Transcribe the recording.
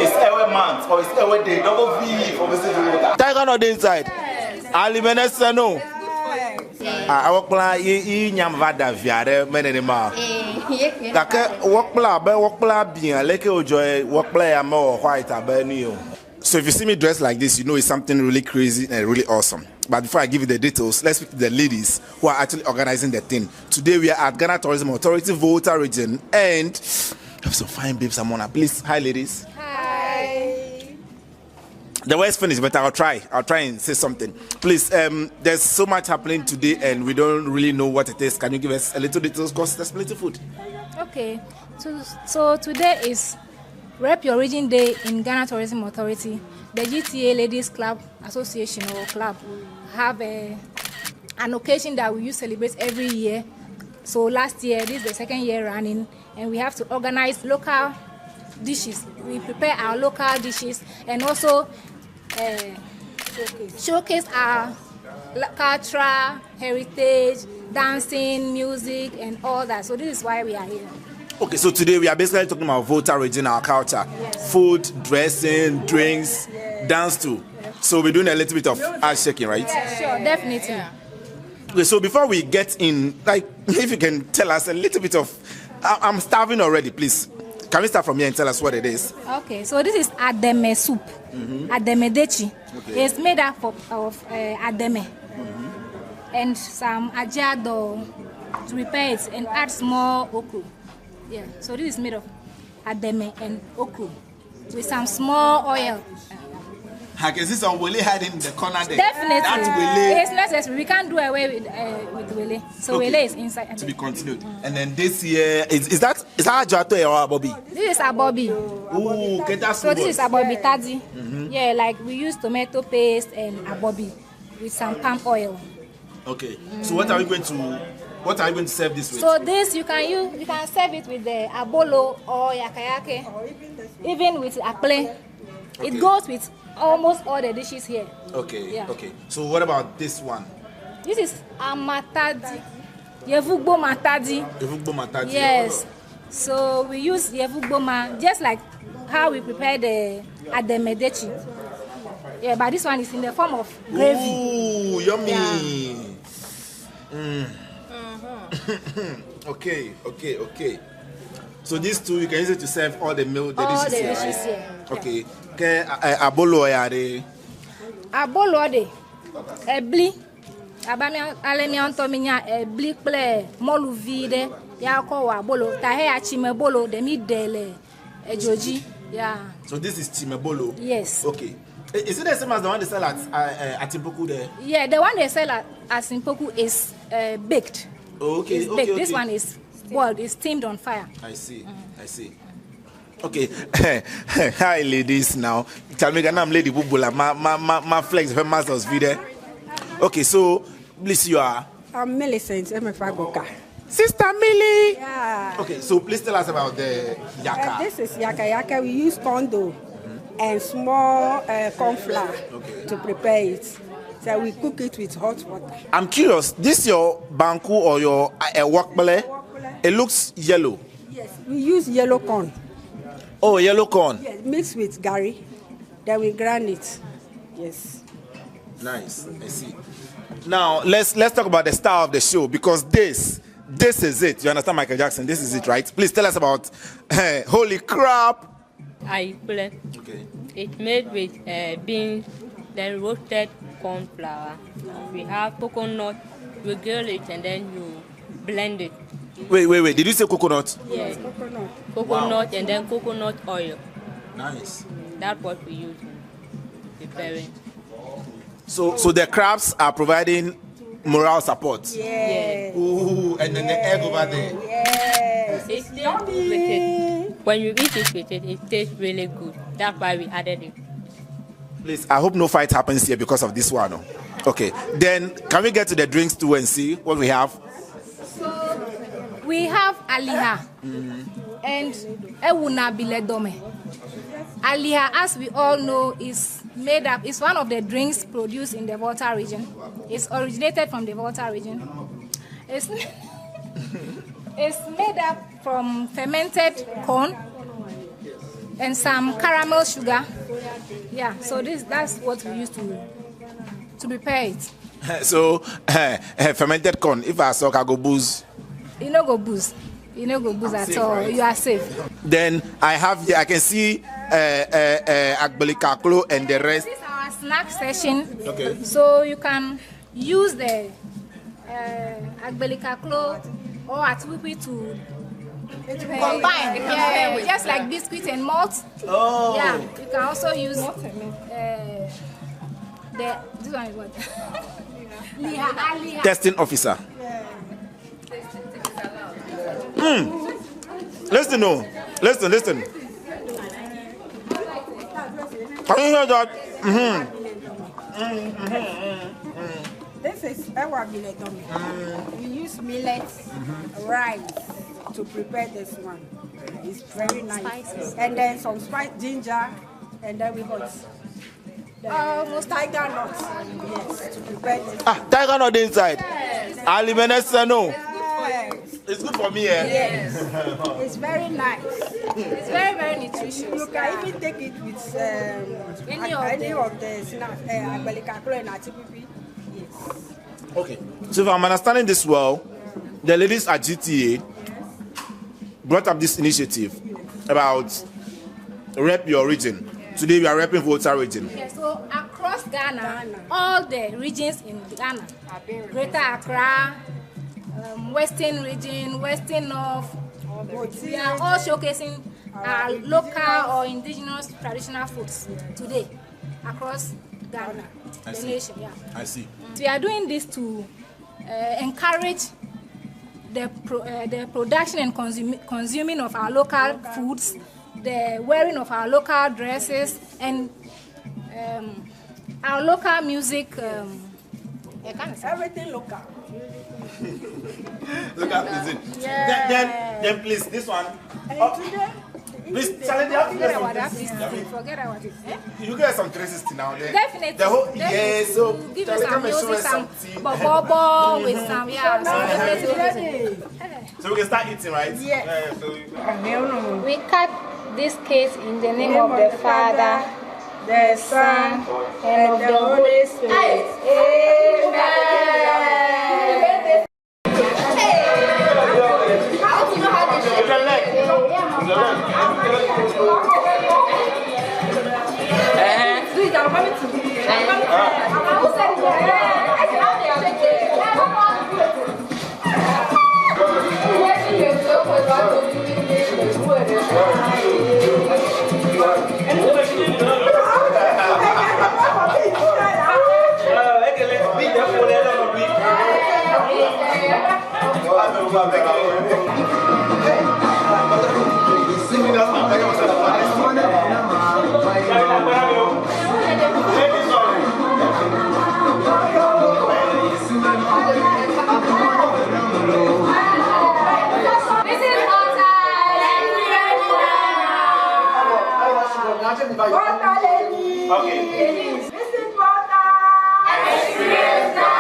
It's our month or it's our day. Double V for visiting. Tiger not inside. Alimenesa no. I work plan nyam vada viare menema. Kaka work plan bien like enjoy work plan more white abeni. So if you see me dressed like this, you know it's something really crazy and really awesome. But before I give you the details, let's speak to the ladies who are actually organizing the thing. Today we are at Ghana Tourism Authority Volta region and we have some fine babes among us. Please, hi ladies. Hi. The work's finished, but I'll try and say something. Please, there's so much happening today and we don't really know what it is. Can you give us a little details because there's plenty of food? Okay, so today is Rep Your Region Day in Ghana Tourism Authority. The GTA Ladies Club Association or club have an occasion that we used to celebrate every year. So last year, this is the second year running, and we have to organize local dishes. We prepare our local dishes and also showcase our culture, heritage, dancing, music, and all that. So this is why we are here. Okay, so today we are basically talking about Volta region, our culture. Yes. Food, dressing, drinks, dance too. So we're doing a little bit of ass shaking, right? Yeah, sure, definitely. Yeah. Okay, so before we get in, like, if you can tell us a little bit of, I'm starving already, please. Can we start from here and tell us what it is? Okay, so this is ademe soup, ademe dechi. Okay. It's made up of ademe and some ajado to prepare it and add small okra. Yeah, so this is made of ademe and okra with some small oil. I can see some wele hiding in the corner there. Definitely. That's wele. It's necessary. We can't do away with wele. So okay. Wele is inside. To be continued. And then this year, is that ajato or abobi? This is abobi. Ooh, okay, that's so this is abobi tadi. Yeah, like we use tomato paste and abobi with some palm oil. Okay. So what are we going to serve this with? So this you can serve it with the abolo or yakayake, even with Ayikple. Okay. It goes with almost all the dishes here. Okay. Yeah. Okay. So what about this one? This is amatadi. Yevugbo matadi. Yevugbo matadi. Yes. So we use yevugboma just like how we prepare the ademedechi. Yeah, but this one is in the form of gravy. Ooh, yummy. Yeah. Okay. So these two you can use it to serve all the meal, the all dishes the here, dishes right? here. Okay. Okay. Abolo yare. Abolo de. Ebli. Abami alemi antominya ebli ple molu vide ya ko wa abolo. Tahe ya chimebolo de mi dele ejoji. Yeah. So this is chimebolo. Yes. Okay. Is it the same as the one they sell at Impoku there? Yeah, the one they sell at Impoku is baked. Okay. It's baked. This one is boiled. It's steamed on fire. I see. I see. Okay. Hi, ladies. Now, tell me, I'm Lady Bubula. My flex, her master's video. Okay, so, please, you are. I'm Millicent. I'm a Fagoka. Sister Millie. Yeah. Okay, so please tell us about the yaka. This is yaka. Yaka, we use condo and small corn flour to prepare it. So we cook it with hot water. I'm curious. This your banku or your Ayikple? It looks yellow. Yes, we use yellow corn. Oh, yellow corn. Yes, mixed with gari. Then we grind it. Yes. Nice. I see. Now let's talk about the star of the show because this is it. You understand, Michael Jackson? This is it, right? Please tell us about holy crap. Ayikple. Okay. It's made with beans, then roasted corn flour. We have coconut. We grill it and then you blend it. Wait. Did you say coconut? Yes. Coconut. Coconut and then coconut oil. Nice. That's what we use in preparing. So the crabs are providing moral support. Yeah. Ooh, and then the egg over there. Yes. It tastes with it. When you eat it with it, it tastes really good. That's why we added it. Please, I hope no fight happens here because of this one. Okay. Then can we get to the drinks too and see what we have? We have aliha and ewuna biledome. Aliha, as we all know, is made up. It's one of the drinks produced in the Volta region. It's originated from the Volta region. It's made up from fermented corn, and some caramel sugar. Yeah, so that's what we use to prepare it. So fermented corn, if I suck, I go booze. You no go booze. You no go booze at all. You are safe. Then I can see Ayikple and the rest. This is our snack session. Okay. So you can use the Ayikple or atipipi to combine. Yeah, just like biscuit and malt. Oh. Yeah, you can also use this one is what? Testing officer. Listen. Can you hear that? This is our millet. We use millet, rice to prepare this one. It's very nice. Spices. And then some spice, ginger, and then we got the tiger nuts. Yes, to prepare this. Tiger nut inside. Ayikple, no. Yes. It's good for me, eh? Yes. It's very nice. It's very, very nutritious. You can even take it with any of the snacks, Ayikple and atipipi. Yes. Okay. So if I'm understanding this well, the ladies at GTA brought up this initiative about rep your region. Today we are repping Volta region. Yeah, so across Ghana, all the regions in Ghana, Greater Accra, Western region, Western North, we are all showcasing our local or indigenous traditional foods today across Ghana, the nation. Yeah. I see. We are doing this to encourage the production and consuming of our local foods, the wearing of our local dresses, and our local music. Everything local. Look at this. Yeah. Then please, this one. Today, Please, challenge you. Forget about that. Forget about it. You get some 360 now. Then. Definitely. The whole, Definitely. yeah, so We'll give you Charlie, some come and show music, us some something. bobo with some, yeah. So we can start eating, right? Yes. We cut this cake in the name of the Father, the Son, and of the Holy Spirit. Okay. This is water. Experience.